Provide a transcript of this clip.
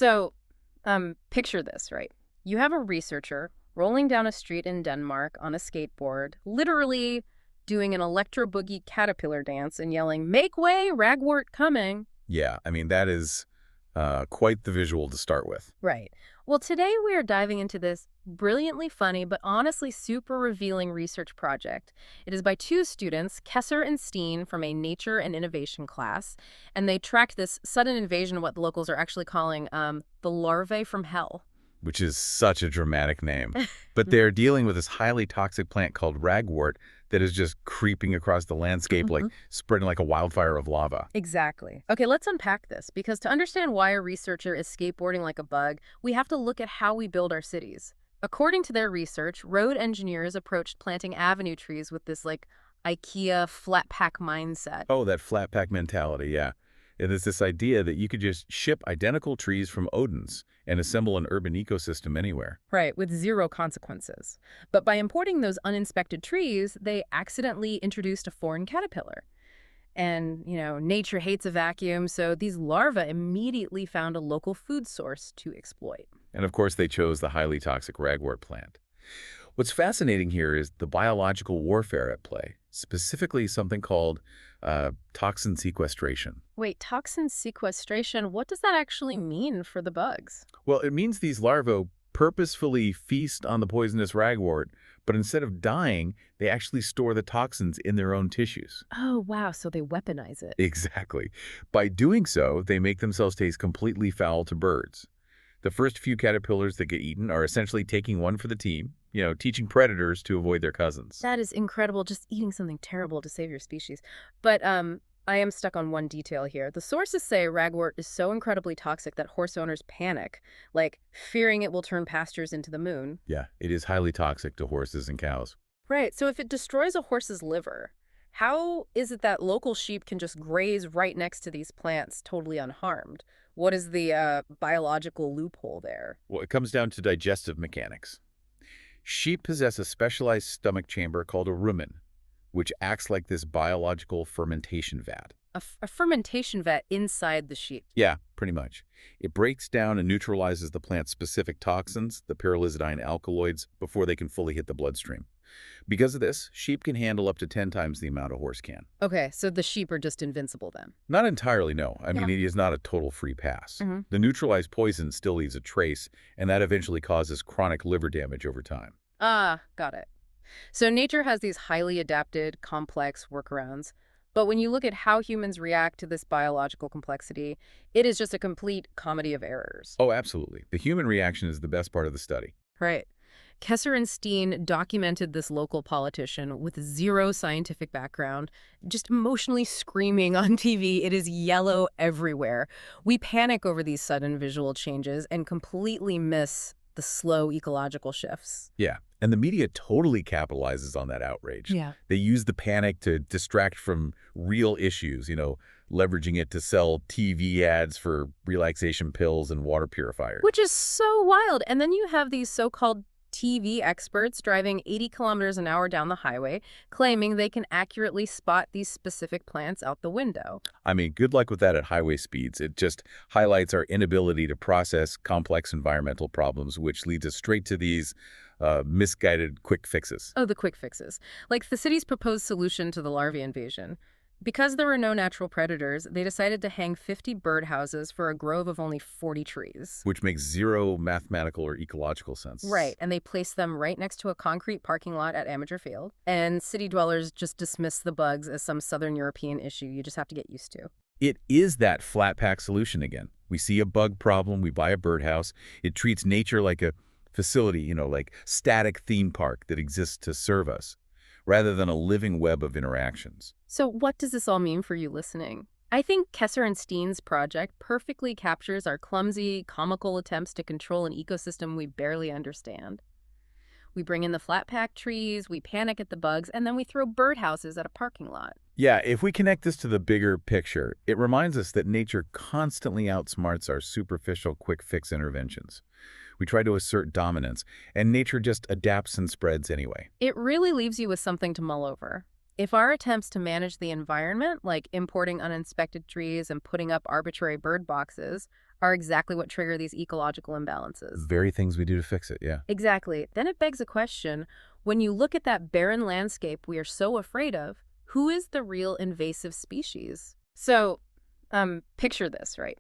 So, picture this, right? You have a researcher rolling down a street in Denmark on a skateboard, literally doing an electro boogie caterpillar dance and yelling, "Make way, Ragwort coming!" Yeah, I mean, that is quite the visual to start with. Right. Well, today we are diving into this brilliantly funny but honestly super revealing research project. It is by two students, Kesser and Steen, from a nature and innovation class, and they tracked this sudden invasion, what the locals are actually calling the larvae from hell. Which is such a dramatic name. But they're dealing with this highly toxic plant called ragwort that is just creeping across the landscape, like spreading like a wildfire of lava. Exactly. Okay, let's unpack this, because to understand why a researcher is skateboarding like a bug, we have to look at how we build our cities. According to their research, road engineers approached planting avenue trees with this like IKEA flat pack mindset. Oh, that flat pack mentality, yeah. And there's this idea that you could just ship identical trees from Odin's and assemble an urban ecosystem anywhere. Right, with zero consequences. But by importing those uninspected trees, they accidentally introduced a foreign caterpillar. And, nature hates a vacuum, so these larvae immediately found a local food source to exploit. And of course, they chose the highly toxic ragwort plant. What's fascinating here is the biological warfare at play, specifically something called toxin sequestration. Wait, toxin sequestration, what does that actually mean for the bugs? Well, it means these larvae purposefully feast on the poisonous ragwort, but instead of dying, they actually store the toxins in their own tissues. Oh, wow, so they weaponize it. Exactly. By doing so, they make themselves taste completely foul to birds. The first few caterpillars that get eaten are essentially taking one for the team, teaching predators to avoid their cousins. That is incredible, just eating something terrible to save your species. But I am stuck on one detail here. The sources say ragwort is so incredibly toxic that horse owners panic, like fearing it will turn pastures into the moon. Yeah, it is highly toxic to horses and cows. Right, so if it destroys a horse's liver, how is it that local sheep can just graze right next to these plants totally unharmed? What is the biological loophole there? Well, it comes down to digestive mechanics. Sheep possess a specialized stomach chamber called a rumen, which acts like this biological fermentation vat. A fermentation vat inside the sheep. Yeah, pretty much. It breaks down and neutralizes the plant's specific toxins, the pyrrolizidine alkaloids, before they can fully hit the bloodstream. Because of this, sheep can handle up to 10 times the amount a horse can. Okay, so the sheep are just invincible then. Not entirely, no. I mean, it is not a total free pass. The neutralized poison still leaves a trace, and that eventually causes chronic liver damage over time. Ah, got it. So nature has these highly adapted, complex workarounds. But when you look at how humans react to this biological complexity, it is just a complete comedy of errors. Oh, absolutely. The human reaction is the best part of the study. Right. Kesser and Steen documented this local politician with zero scientific background, just emotionally screaming on TV, "It is yellow everywhere." We panic over these sudden visual changes and completely miss the slow ecological shifts. Yeah, and the media totally capitalizes on that outrage. Yeah. They use the panic to distract from real issues, leveraging it to sell TV ads for relaxation pills and water purifiers. Which is so wild. And then you have these so-called TV experts driving 80 kilometers an hour down the highway, claiming they can accurately spot these specific plants out the window. I mean, good luck with that at highway speeds. It just highlights our inability to process complex environmental problems, which leads us straight to these misguided quick fixes. Oh, the quick fixes. Like the city's proposed solution to the larvae invasion. Because there were no natural predators, they decided to hang 50 birdhouses for a grove of only 40 trees. Which makes zero mathematical or ecological sense. Right, and they placed them right next to a concrete parking lot at Amateur Field. And city dwellers just dismissed the bugs as some Southern European issue you just have to get used to. It is that flat pack solution again. We see a bug problem, we buy a birdhouse. It treats nature like a facility, like static theme park that exists to serve us, rather than a living web of interactions. So what does this all mean for you listening? I think Kesser and Steen's project perfectly captures our clumsy, comical attempts to control an ecosystem we barely understand. We bring in the flat pack trees, we panic at the bugs, and then we throw birdhouses at a parking lot. Yeah, if we connect this to the bigger picture, it reminds us that nature constantly outsmarts our superficial quick fix interventions. We try to assert dominance, and nature just adapts and spreads anyway. It really leaves you with something to mull over. If our attempts to manage the environment, like importing uninspected trees and putting up arbitrary bird boxes, are exactly what trigger these ecological imbalances. Very things we do to fix it, yeah. Exactly. Then it begs a question. When you look at that barren landscape we are so afraid of, who is the real invasive species? So, picture this, right?